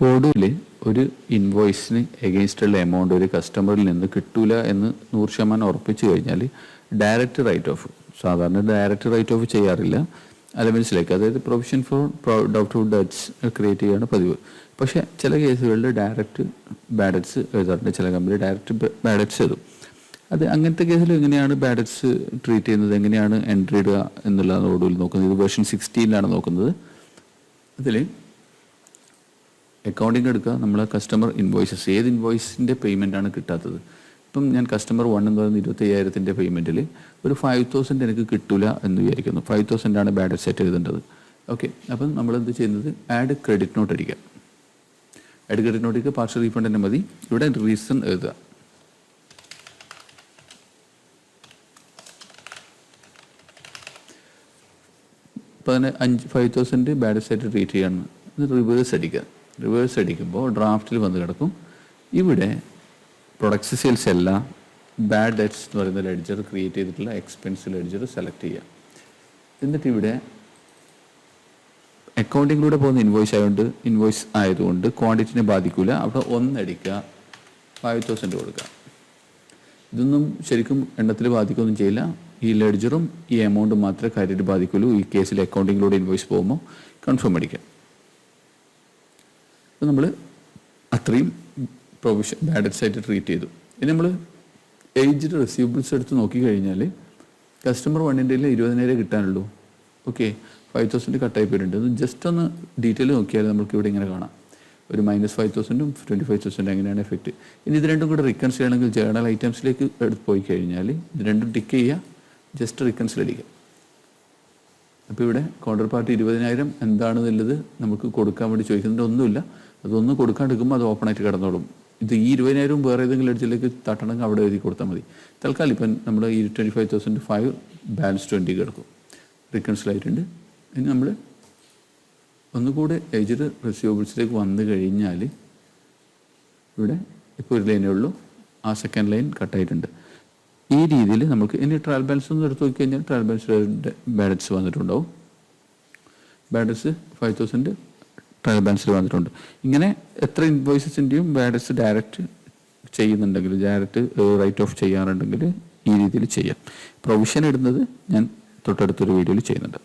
ഒടുവിൽ ഒരു ഇൻവോയ്സിന് എഗെയിൻസ്റ്റുള്ള എമൗണ്ട് ഒരു കസ്റ്റമറിൽ നിന്ന് കിട്ടൂല എന്ന് 100% ഉറപ്പിച്ചു കഴിഞ്ഞാൽ ഡയറക്റ്റ് റൈറ്റ് ഓഫ്, സാധാരണ ഡയറക്റ്റ് റൈറ്റ് ഓഫ് ചെയ്യാറില്ല, അലവൻസിലേക്ക്, അതായത് provision for doubtful debts create ചെയ്യുകയാണ് പതിവ്. പക്ഷേ ചില കേസുകളിൽ ഡയറക്റ്റ് ബാഡ് ഡെറ്റ്സ് എഴുതാറുണ്ട്, ചില കമ്പനി ഡയറക്റ്റ് ബാഡ് ഡെറ്റ്സ് എഴുതും. അത് അങ്ങനത്തെ കേസിൽ എങ്ങനെയാണ് ബാഡ് ഡെറ്റ്സ് ട്രീറ്റ് ചെയ്യുന്നത്, എങ്ങനെയാണ് എൻട്രി ഇടുക എന്നുള്ളതാണ് ഒടുവിൽ നോക്കുന്നത്. ഇത് വേർഷൻ 16 നോക്കുന്നത്. അതിൽ അക്കൗണ്ടിങ് എടുക്കുക, നമ്മൾ കസ്റ്റമർ ഇൻവോയ്സസ്, ഏത് ഇൻവോയ്സിൻ്റെ പേയ്മെൻറ്റാണ് കിട്ടാത്തത്. ഇപ്പം ഞാൻ കസ്റ്റമർ 1 എന്ന് പറയുന്നത് 25,000 പേയ്മെൻറ്റിൽ ഒരു 5,000 എനിക്ക് കിട്ടില്ല എന്ന് വിചാരിക്കുന്നു. 5,000 ബാഡ് ഡെറ്റ് സെറ്റ് എഴുതേണ്ടത്. ഓക്കെ, അപ്പം നമ്മളെന്ത് ചെയ്യുന്നത്, ആഡ് ക്രെഡിറ്റ് നോട്ട് അടിക്കുക. ആഡ് ക്രെഡിറ്റ് നോട്ടിക്ക് പാർഷ്യൽ റീഫണ്ട് തന്നെ മതി. ഇവിടെ റീസൺ എഴുതുക. ഇപ്പം 5,000 ബാഡ് സെറ്റ് ട്രീറ്റ് ചെയ്യണം. ഇത് റിവേഴ്സ് അടിക്കുക. റിവേഴ്സ് അടിക്കുമ്പോൾ ഡ്രാഫ്റ്റിൽ വന്ന് കിടക്കും. ഇവിടെ പ്രൊഡക്ട്സ് സെയിൽസ് എല്ലാം ബാഡ് ഡെറ്റ്സ് എന്ന് പറയുന്ന ലെഡ്ജർ ക്രിയേറ്റ് ചെയ്തിട്ടുള്ള എക്സ്പെൻസ് ലെഡ്ജർ സെലക്ട് ചെയ്യുക. എന്നിട്ട് ഇവിടെ അക്കൗണ്ടിങ്ങിലൂടെ പോകുന്ന ഇൻവോയ്സ് ആയതുകൊണ്ട് ക്വാണ്ടിറ്റിനെ ബാധിക്കില്ല. അവിടെ 1 അടിക്കുക, 5,000 കൊടുക്കുക. ഇതൊന്നും ശരിക്കും എണ്ണത്തിൽ ബാധിക്കുകയൊന്നും ചെയ്യില്ല. ഈ ലെഡ്ജറും ഈ എമൗണ്ടും മാത്രമേ കാര്യമായിട്ട് ബാധിക്കുള്ളൂ. ഈ കേസിൽ അക്കൗണ്ടിങ്ങിലൂടെ ഇൻവോയ്സ് പോകുമ്പോൾ കൺഫേം അടിക്കുക. അപ്പോൾ നമ്മൾ അത്രയും പ്രൊവിഷൻ ബാഡ് ഡെറ്റ്സ് ആയിട്ട് ട്രീറ്റ് ചെയ്തു. ഇനി നമ്മൾ ഏജ്ഡ് റിസീവബിൾസ് എടുത്ത് നോക്കിക്കഴിഞ്ഞാൽ കസ്റ്റമർ 1ൻ്റെ 20,000 കിട്ടാനുള്ളൂ. ഓക്കെ, 5,000 കട്ടായി പോയിട്ടുണ്ട്. അത് ജസ്റ്റ് ഒന്ന് ഡീറ്റെയിൽ നോക്കിയാൽ നമുക്ക് ഇവിടെ ഇങ്ങനെ കാണാം. ഒരു -5,000 25,000 എങ്ങനെയാണ് എഫക്റ്റ്. ഇനി ഇത് രണ്ടും കൂടെ റിക്കൺസിൽ ചെയ്യണമെങ്കിൽ ജേർണൽ ഐറ്റംസിലേക്ക് എടുത്ത് പോയി കഴിഞ്ഞാൽ ഇത് രണ്ടും ടിക്ക് ചെയ്യുക, ജസ്റ്റ് റിക്കൺസിൽ അടിക്കുക. അപ്പോൾ ഇവിടെ കൗണ്ടർ പാർട്ടി 20,000 എന്താണെന്നുള്ളത് നമുക്ക് കൊടുക്കാൻ വേണ്ടി ചോദിക്കുന്നുണ്ട്. ഒന്നുമില്ല, അതൊന്നും കൊടുക്കാണ്ടിരിക്കുമ്പോൾ അത് ഓപ്പൺ ആയിട്ട് കിടന്നോളും. ഇത് ഈ 20,000 വേറെ ഏതെങ്കിലും ലെഡ്ജിലേക്ക് തട്ടണമെങ്കിൽ അവിടെ എഴുതി കൊടുത്താൽ മതി. തൽക്കാലം ഇപ്പം നമ്മൾ ഈ 25,005 ബാലൻസ് 20 കിടക്കും, റിക്കൺസിലായിട്ടുണ്ട്. ഇനി നമ്മൾ ഒന്നുകൂടെ ഏജ്ഡ് റിസീവബിൾസിലേക്ക് വന്നു കഴിഞ്ഞാൽ ഇവിടെ ഇപ്പോൾ ഒരു ലൈനേ ഉള്ളൂ, ആ സെക്കൻഡ് ലൈൻ കട്ടായിട്ടുണ്ട്. ഈ രീതിയിൽ നമുക്ക് ഇനി ട്രയൽ ബാലൻസ് ഒന്ന് എടുത്ത് നോക്കിക്കഴിഞ്ഞാൽ ട്രയൽ ബാലൻസ് ബാലൻസ് വന്നിട്ടുണ്ടാവും. ബാലൻസ് 5,000 ട്രയൽ ബാലൻസിൽ വന്നിട്ടുണ്ട്. ഇങ്ങനെ എത്ര ഇൻവോയ്സസിൻ്റെയും ബാലൻസ് ഡയറക്റ്റ് ചെയ്യുന്നുണ്ടെങ്കിൽ, ഡയറക്റ്റ് റൈറ്റ് ഓഫ് ചെയ്യാറുണ്ടെങ്കിൽ ഈ രീതിയിൽ ചെയ്യാം. പ്രൊവിഷൻ ഇടുന്നത് ഞാൻ തൊട്ടടുത്തൊരു വീഡിയോയിൽ ചെയ്യുന്നുണ്ട്.